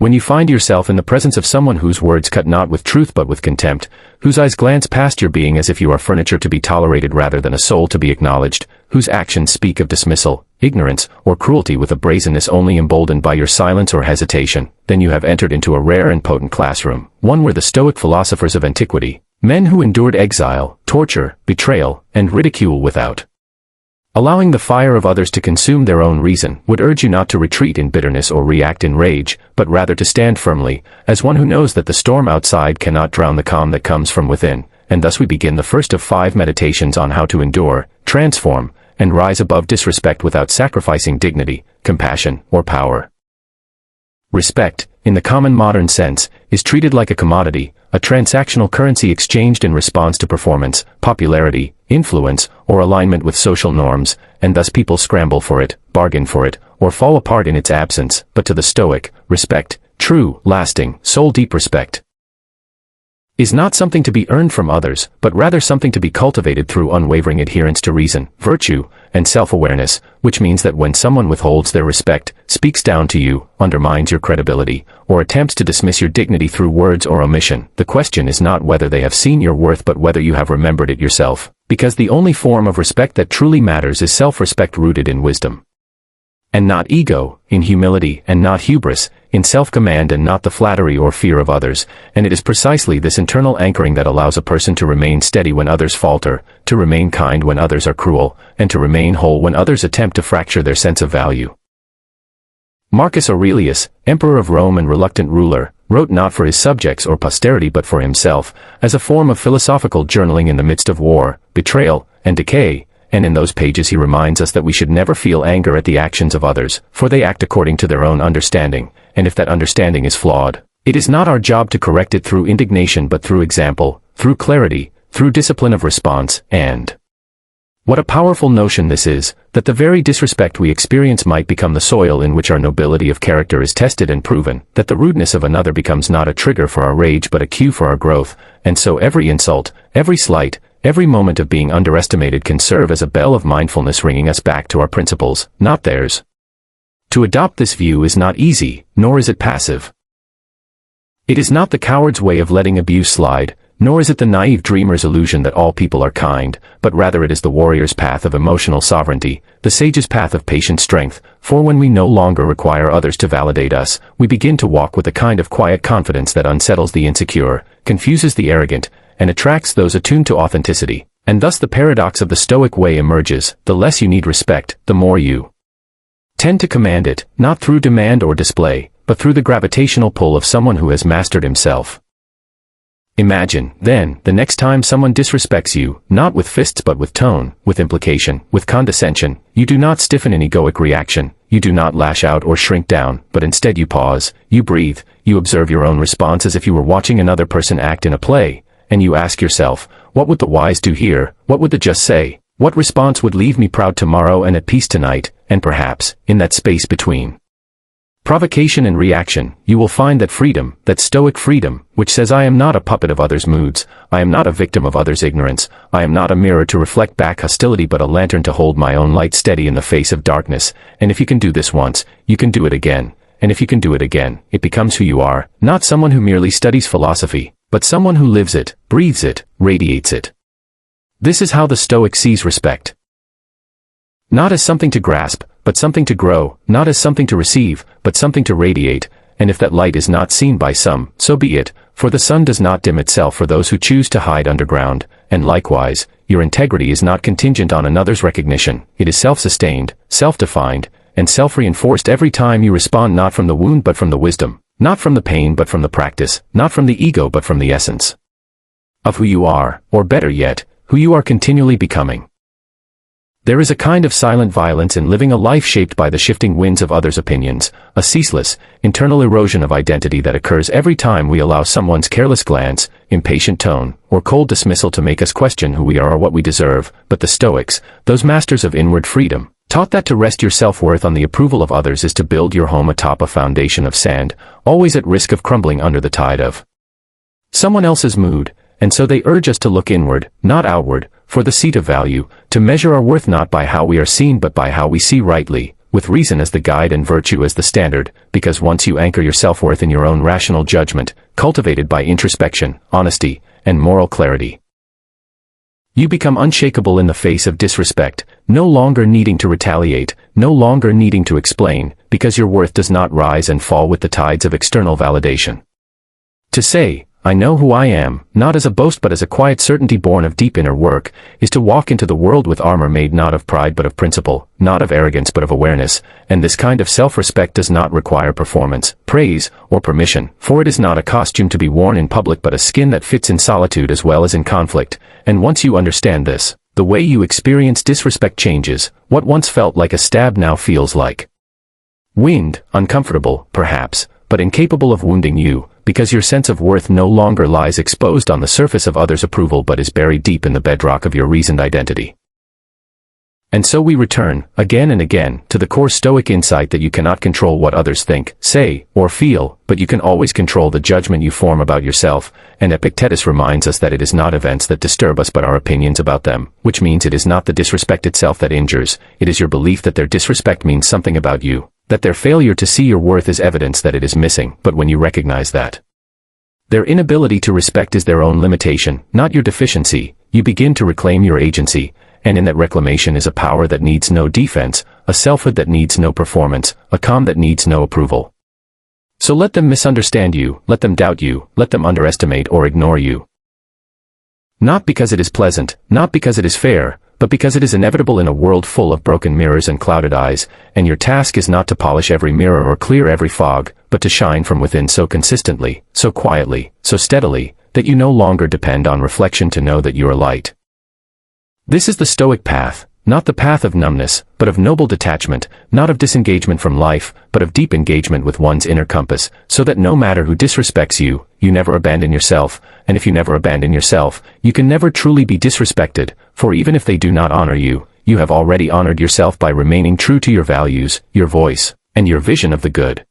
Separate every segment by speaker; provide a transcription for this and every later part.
Speaker 1: When you find yourself in the presence of someone whose words cut not with truth but with contempt, whose eyes glance past your being as if you are furniture to be tolerated rather than a soul to be acknowledged, whose actions speak of dismissal, ignorance, or cruelty with a brazenness only emboldened by your silence or hesitation, then you have entered into a rare and potent classroom, one where the Stoic philosophers of antiquity, men who endured exile, torture, betrayal, and ridicule without allowing the fire of others to consume their own reason, would urge you not to retreat in bitterness or react in rage, but rather to stand firmly, as one who knows that the storm outside cannot drown the calm that comes from within. And thus we begin the first of 5 meditations on how to endure, transform, and rise above disrespect without sacrificing dignity, compassion, or power. Respect, in the common modern sense, is treated like a commodity, a transactional currency exchanged in response to performance, popularity, influence, or alignment with social norms, and thus people scramble for it, bargain for it, or fall apart in its absence. But to the Stoic, respect, true, lasting, soul-deep respect, is not something to be earned from others, but rather something to be cultivated through unwavering adherence to reason, virtue, and self-awareness, which means that when someone withholds their respect, speaks down to you, undermines your credibility, or attempts to dismiss your dignity through words or omission, the question is not whether they have seen your worth but whether you have remembered it yourself, because the only form of respect that truly matters is self-respect rooted in wisdom, and not ego, in humility and not hubris, in self-command and not the flattery or fear of others, and it is precisely this internal anchoring that allows a person to remain steady when others falter, to remain kind when others are cruel, and to remain whole when others attempt to fracture their sense of value. Marcus Aurelius, emperor of Rome and reluctant ruler, wrote not for his subjects or posterity but for himself, as a form of philosophical journaling in the midst of war, betrayal, and decay. And in those pages he reminds us that we should never feel anger at the actions of others, for they act according to their own understanding, and if that understanding is flawed, it is not our job to correct it through indignation but through example, through clarity, through discipline of response, and what a powerful notion this is, that the very disrespect we experience might become the soil in which our nobility of character is tested and proven, that the rudeness of another becomes not a trigger for our rage but a cue for our growth, and so every insult, every slight, every moment of being underestimated can serve as a bell of mindfulness ringing us back to our principles, not theirs. To adopt this view is not easy, nor is it passive. It is not the coward's way of letting abuse slide, nor is it the naive dreamer's illusion that all people are kind, but rather it is the warrior's path of emotional sovereignty, the sage's path of patient strength, for when we no longer require others to validate us, we begin to walk with a kind of quiet confidence that unsettles the insecure, confuses the arrogant, and attracts those attuned to authenticity. And thus the paradox of the Stoic way emerges: the less you need respect, the more you tend to command it, not through demand or display, but through the gravitational pull of someone who has mastered himself. Imagine, then, the next time someone disrespects you, not with fists but with tone, with implication, with condescension, you do not stiffen in egoic reaction, you do not lash out or shrink down, but instead you pause, you breathe, you observe your own response as if you were watching another person act in a play, and you ask yourself, what would the wise do here, what would the just say, what response would leave me proud tomorrow and at peace tonight, and perhaps, in that space between provocation and reaction, you will find that freedom, that Stoic freedom, which says I am not a puppet of others' moods, I am not a victim of others' ignorance, I am not a mirror to reflect back hostility but a lantern to hold my own light steady in the face of darkness, and if you can do this once, you can do it again, and if you can do it again, it becomes who you are, not someone who merely studies philosophy, but someone who lives it, breathes it, radiates it. This is how the Stoic sees respect. Not as something to grasp, but something to grow, not as something to receive, but something to radiate, and if that light is not seen by some, so be it, for the sun does not dim itself for those who choose to hide underground, and likewise, your integrity is not contingent on another's recognition, it is self-sustained, self-defined, and self-reinforced every time you respond not from the wound but from the wisdom, not from the pain but from the practice, not from the ego but from the essence of who you are, or better yet, who you are continually becoming. There is a kind of silent violence in living a life shaped by the shifting winds of others' opinions, a ceaseless, internal erosion of identity that occurs every time we allow someone's careless glance, impatient tone, or cold dismissal to make us question who we are or what we deserve. But the Stoics, those masters of inward freedom, taught that to rest your self-worth on the approval of others is to build your home atop a foundation of sand, always at risk of crumbling under the tide of someone else's mood, and so they urge us to look inward, not outward, for the seat of value, to measure our worth not by how we are seen but by how we see rightly, with reason as the guide and virtue as the standard, because once you anchor your self-worth in your own rational judgment, cultivated by introspection, honesty, and moral clarity, you become unshakable in the face of disrespect, no longer needing to retaliate, no longer needing to explain, because your worth does not rise and fall with the tides of external validation. To say, "I know who I am," not as a boast but as a quiet certainty born of deep inner work, is to walk into the world with armor made not of pride but of principle, not of arrogance but of awareness, and this kind of self-respect does not require performance, praise, or permission, for it is not a costume to be worn in public but a skin that fits in solitude as well as in conflict, and once you understand this, the way you experience disrespect changes. What once felt like a stab now feels like wind, uncomfortable, perhaps, but incapable of wounding you, because your sense of worth no longer lies exposed on the surface of others' approval but is buried deep in the bedrock of your reasoned identity. And so we return, again and again, to the core Stoic insight that you cannot control what others think, say, or feel, but you can always control the judgment you form about yourself, and Epictetus reminds us that it is not events that disturb us but our opinions about them, which means it is not the disrespect itself that injures, it is your belief that their disrespect means something about you, that their failure to see your worth is evidence that it is missing. But when you recognize that their inability to respect is their own limitation, not your deficiency, you begin to reclaim your agency, and in that reclamation is a power that needs no defense, a selfhood that needs no performance, a calm that needs no approval. So let them misunderstand you, let them doubt you, let them underestimate or ignore you. Not because it is pleasant, not because it is fair, but because it is inevitable in a world full of broken mirrors and clouded eyes, and your task is not to polish every mirror or clear every fog, but to shine from within so consistently, so quietly, so steadily, that you no longer depend on reflection to know that you are light. This is the Stoic path, not the path of numbness, but of noble detachment, not of disengagement from life, but of deep engagement with one's inner compass, so that no matter who disrespects you, you never abandon yourself, and if you never abandon yourself, you can never truly be disrespected, for even if they do not honor you, you have already honored yourself by remaining true to your values, your voice, and your vision of the good.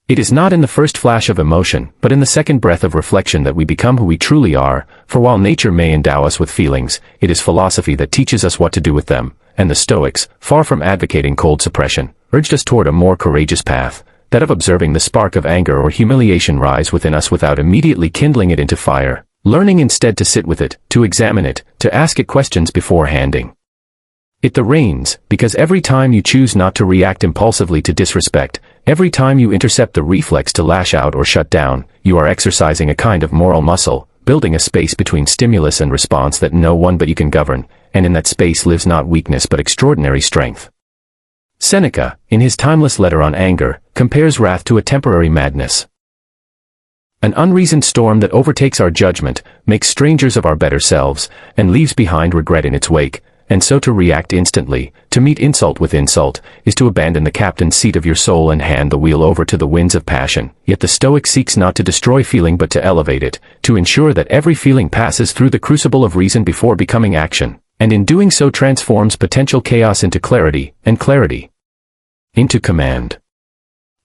Speaker 1: It is not in the first flash of emotion, but in the second breath of reflection that we become who we truly are, for while nature may endow us with feelings, it is philosophy that teaches us what to do with them, and the Stoics, far from advocating cold suppression, urged us toward a more courageous path, that of observing the spark of anger or humiliation rise within us without immediately kindling it into fire, learning instead to sit with it, to examine it, to ask it questions before handing it the reins, because every time you choose not to react impulsively to disrespect, every time you intercept the reflex to lash out or shut down, you are exercising a kind of moral muscle, building a space between stimulus and response that no one but you can govern, and in that space lives not weakness but extraordinary strength. Seneca, in his timeless letter on anger, compares wrath to a temporary madness. An unreasoned storm that overtakes our judgment, makes strangers of our better selves, and leaves behind regret in its wake. And so to react instantly, to meet insult with insult, is to abandon the captain's seat of your soul and hand the wheel over to the winds of passion. Yet the Stoic seeks not to destroy feeling but to elevate it, to ensure that every feeling passes through the crucible of reason before becoming action, and in doing so transforms potential chaos into clarity, and clarity into command.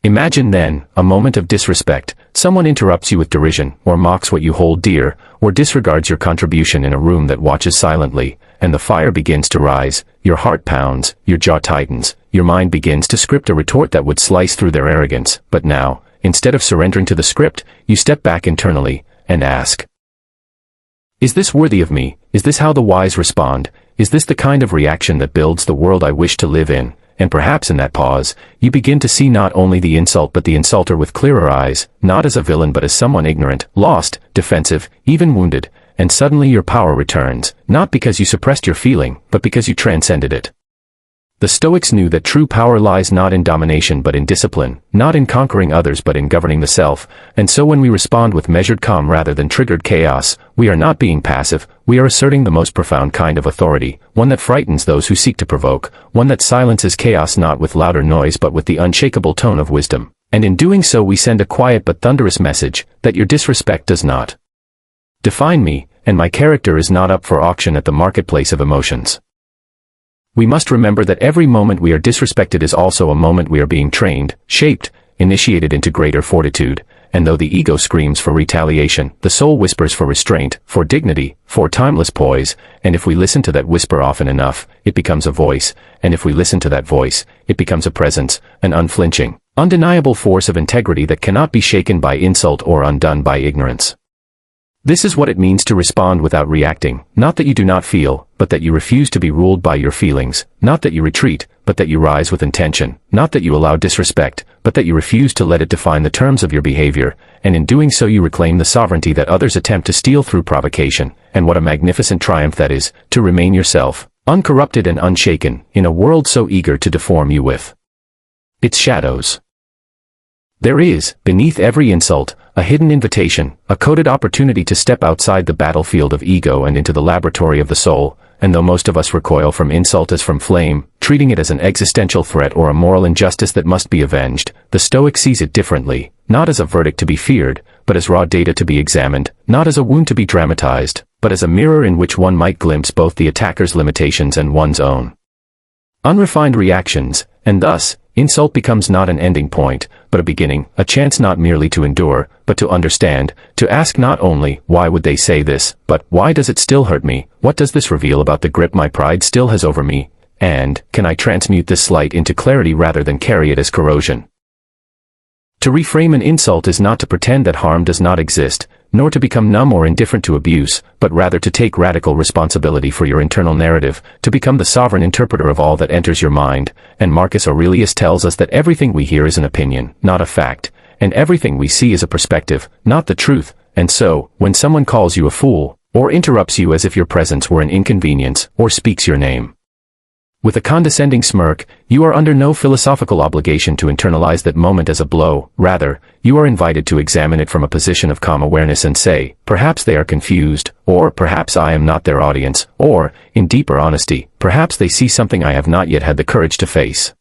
Speaker 1: Imagine then, a moment of disrespect, someone interrupts you with derision, or mocks what you hold dear, or disregards your contribution in a room that watches silently, and the fire begins to rise, your heart pounds, your jaw tightens, your mind begins to script a retort that would slice through their arrogance. But now, instead of surrendering to the script, you step back internally, and ask, is this worthy of me? Is this how the wise respond? Is this the kind of reaction that builds the world I wish to live in? And perhaps in that pause, you begin to see not only the insult but the insulter with clearer eyes, not as a villain but as someone ignorant, lost, defensive, even wounded, and suddenly your power returns, not because you suppressed your feeling, but because you transcended it. The Stoics knew that true power lies not in domination but in discipline, not in conquering others but in governing the self, and so when we respond with measured calm rather than triggered chaos, we are not being passive, we are asserting the most profound kind of authority, one that frightens those who seek to provoke, one that silences chaos not with louder noise but with the unshakable tone of wisdom, and in doing so we send a quiet but thunderous message, that your disrespect does not define me, and my character is not up for auction at the marketplace of emotions. We must remember that every moment we are disrespected is also a moment we are being trained, shaped, initiated into greater fortitude, and though the ego screams for retaliation, the soul whispers for restraint, for dignity, for timeless poise, and if we listen to that whisper often enough, it becomes a voice, and if we listen to that voice, it becomes a presence, an unflinching, undeniable force of integrity that cannot be shaken by insult or undone by ignorance. This is what it means to respond without reacting, not that you do not feel, but that you refuse to be ruled by your feelings, not that you retreat, but that you rise with intention, not that you allow disrespect, but that you refuse to let it define the terms of your behavior, and in doing so you reclaim the sovereignty that others attempt to steal through provocation, and what a magnificent triumph that is, to remain yourself, uncorrupted and unshaken, in a world so eager to deform you with its shadows. There is, beneath every insult, a hidden invitation, a coded opportunity to step outside the battlefield of ego and into the laboratory of the soul, and though most of us recoil from insult as from flame, treating it as an existential threat or a moral injustice that must be avenged, the Stoic sees it differently, not as a verdict to be feared, but as raw data to be examined, not as a wound to be dramatized, but as a mirror in which one might glimpse both the attacker's limitations and one's own unrefined reactions, and thus, insult becomes not an ending point, but a beginning, a chance not merely to endure, but to understand, to ask not only, why would they say this, but, why does it still hurt me, what does this reveal about the grip my pride still has over me, and, can I transmute this slight into clarity rather than carry it as corrosion? To reframe an insult is not to pretend that harm does not exist, nor to become numb or indifferent to abuse, but rather to take radical responsibility for your internal narrative, to become the sovereign interpreter of all that enters your mind, and Marcus Aurelius tells us that everything we hear is an opinion, not a fact, and everything we see is a perspective, not the truth, and so, when someone calls you a fool, or interrupts you as if your presence were an inconvenience, or speaks your name with a condescending smirk, you are under no philosophical obligation to internalize that moment as a blow. Rather, you are invited to examine it from a position of calm awareness and say, perhaps they are confused, or perhaps I am not their audience, or, in deeper honesty, perhaps they see something I have not yet had the courage to face.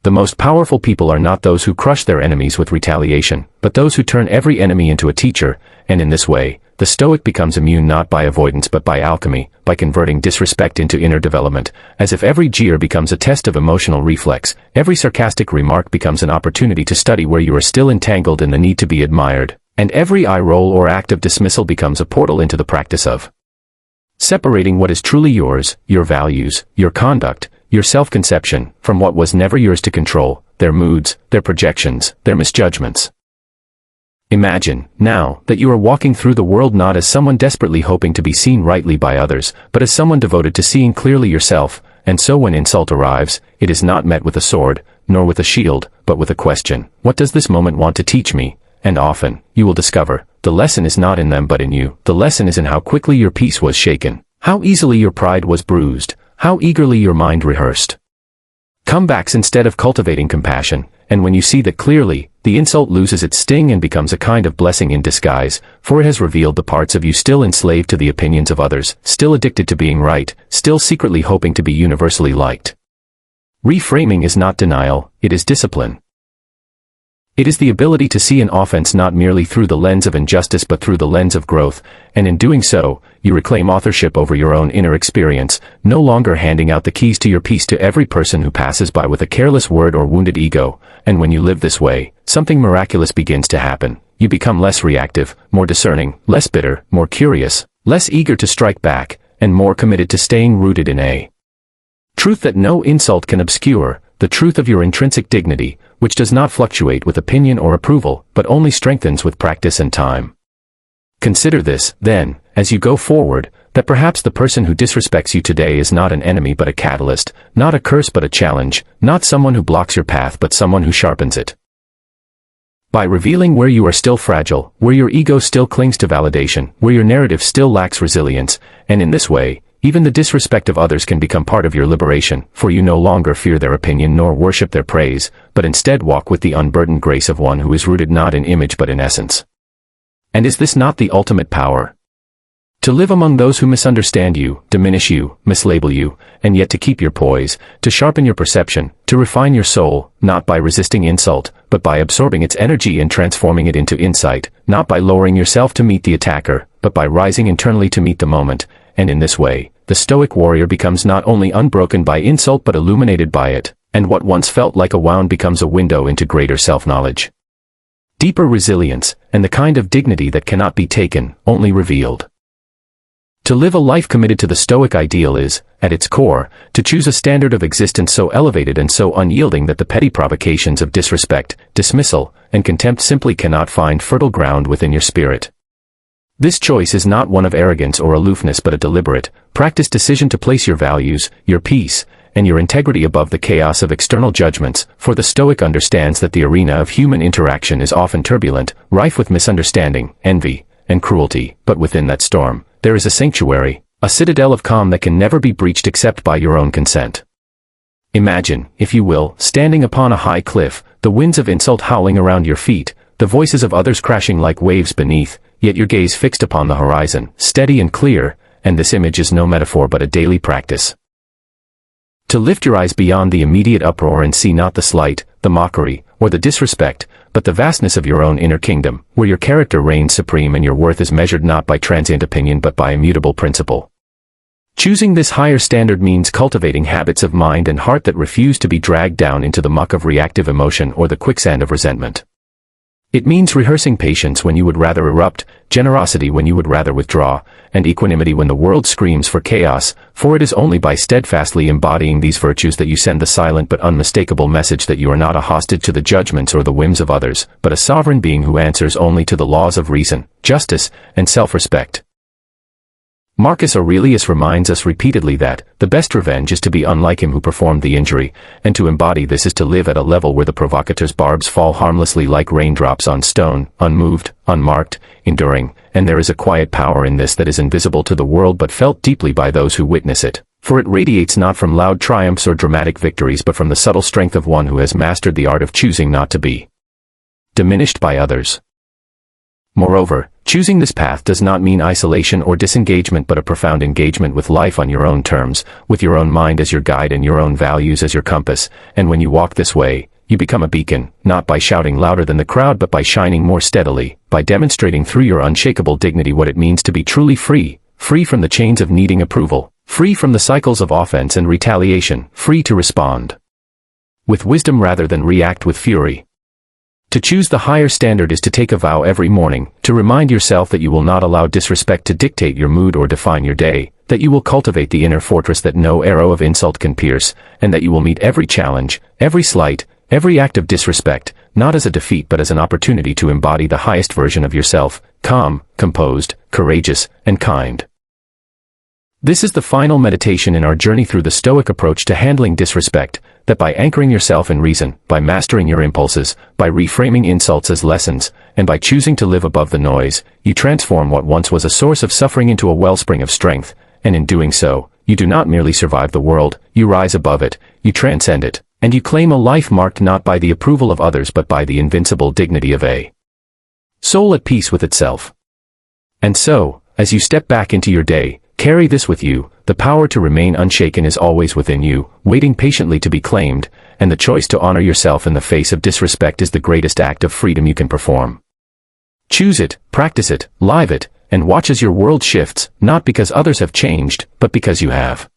Speaker 1: The most powerful people are not those who crush their enemies with retaliation, but those who turn every enemy into a teacher, and in this way, the Stoic becomes immune not by avoidance but by alchemy, by converting disrespect into inner development, as if every jeer becomes a test of emotional reflex, every sarcastic remark becomes an opportunity to study where you are still entangled in the need to be admired, and every eye roll or act of dismissal becomes a portal into the practice of separating what is truly yours, your values, your conduct, your self-conception, from what was never yours to control, their moods, their projections, their misjudgments. Imagine, now, that you are walking through the world not as someone desperately hoping to be seen rightly by others, but as someone devoted to seeing clearly yourself, and so when insult arrives, it is not met with a sword, nor with a shield, but with a question. What does this moment want to teach me? And often, you will discover, the lesson is not in them but in you. The lesson is in how quickly your peace was shaken, how easily your pride was bruised, how eagerly your mind rehearsed comebacks instead of cultivating compassion, and when you see that clearly, the insult loses its sting and becomes a kind of blessing in disguise, for it has revealed the parts of you still enslaved to the opinions of others, still addicted to being right, still secretly hoping to be universally liked. Reframing is not denial, it is discipline. It is the ability to see an offense not merely through the lens of injustice but through the lens of growth, and in doing so, you reclaim authorship over your own inner experience, no longer handing out the keys to your peace to every person who passes by with a careless word or wounded ego, and when you live this way, something miraculous begins to happen. You become less reactive, more discerning, less bitter, more curious, less eager to strike back, and more committed to staying rooted in a truth that no insult can obscure, the truth of your intrinsic dignity, which does not fluctuate with opinion or approval, but only strengthens with practice and time. Consider this, then, as you go forward, that perhaps the person who disrespects you today is not an enemy but a catalyst, not a curse but a challenge, not someone who blocks your path but someone who sharpens it. By revealing where you are still fragile, where your ego still clings to validation, where your narrative still lacks resilience, and in this way, even the disrespect of others can become part of your liberation, for you no longer fear their opinion nor worship their praise, but instead walk with the unburdened grace of one who is rooted not in image but in essence. And is this not the ultimate power? To live among those who misunderstand you, diminish you, mislabel you, and yet to keep your poise, to sharpen your perception, to refine your soul, not by resisting insult, but by absorbing its energy and transforming it into insight, not by lowering yourself to meet the attacker, but by rising internally to meet the moment, and in this way, the Stoic warrior becomes not only unbroken by insult but illuminated by it, and what once felt like a wound becomes a window into greater self-knowledge. deeper resilience, and the kind of dignity that cannot be taken, only revealed. To live a life committed to the Stoic ideal is, at its core, to choose a standard of existence so elevated and so unyielding that the petty provocations of disrespect, dismissal, and contempt simply cannot find fertile ground within your spirit. This choice is not one of arrogance or aloofness but a deliberate, practiced decision to place your values, your peace, and your integrity above the chaos of external judgments, for the Stoic understands that the arena of human interaction is often turbulent, rife with misunderstanding, envy, and cruelty, but within that storm, there is a sanctuary, a citadel of calm that can never be breached except by your own consent. Imagine, if you will, standing upon a high cliff, the winds of insult howling around your feet, the voices of others crashing like waves beneath, yet your gaze fixed upon the horizon, steady and clear, and this image is no metaphor but a daily practice. To lift your eyes beyond the immediate uproar and see not the slight, the mockery, or the disrespect, but the vastness of your own inner kingdom, where your character reigns supreme and your worth is measured not by transient opinion but by immutable principle. Choosing this higher standard means cultivating habits of mind and heart that refuse to be dragged down into the muck of reactive emotion or the quicksand of resentment. It means rehearsing patience when you would rather erupt, generosity when you would rather withdraw, and equanimity when the world screams for chaos, for it is only by steadfastly embodying these virtues that you send the silent but unmistakable message that you are not a hostage to the judgments or the whims of others, but a sovereign being who answers only to the laws of reason, justice, and self-respect. Marcus Aurelius reminds us repeatedly that the best revenge is to be unlike him who performed the injury, and to embody this is to live at a level where the provocateur's barbs fall harmlessly like raindrops on stone, unmoved, unmarked, enduring, and there is a quiet power in this that is invisible to the world but felt deeply by those who witness it, for it radiates not from loud triumphs or dramatic victories but from the subtle strength of one who has mastered the art of choosing not to be diminished by others. Moreover, choosing this path does not mean isolation or disengagement but a profound engagement with life on your own terms, with your own mind as your guide and your own values as your compass, and when you walk this way, you become a beacon, not by shouting louder than the crowd but by shining more steadily, by demonstrating through your unshakable dignity what it means to be truly free, free from the chains of needing approval, free from the cycles of offense and retaliation, free to respond with wisdom rather than react with fury. To choose the higher standard is to take a vow every morning, to remind yourself that you will not allow disrespect to dictate your mood or define your day, that you will cultivate the inner fortress that no arrow of insult can pierce, and that you will meet every challenge, every slight, every act of disrespect, not as a defeat but as an opportunity to embody the highest version of yourself, calm, composed, courageous, and kind. This is the final meditation in our journey through the Stoic approach to handling disrespect, that by anchoring yourself in reason, by mastering your impulses, by reframing insults as lessons, and by choosing to live above the noise, you transform what once was a source of suffering into a wellspring of strength, and in doing so, you do not merely survive the world, you rise above it, you transcend it, and you claim a life marked not by the approval of others but by the invincible dignity of a soul at peace with itself. And so, as you step back into your day, carry this with you: the power to remain unshaken is always within you, waiting patiently to be claimed, and the choice to honor yourself in the face of disrespect is the greatest act of freedom you can perform. Choose it, practice it, live it, and watch as your world shifts, not because others have changed, but because you have.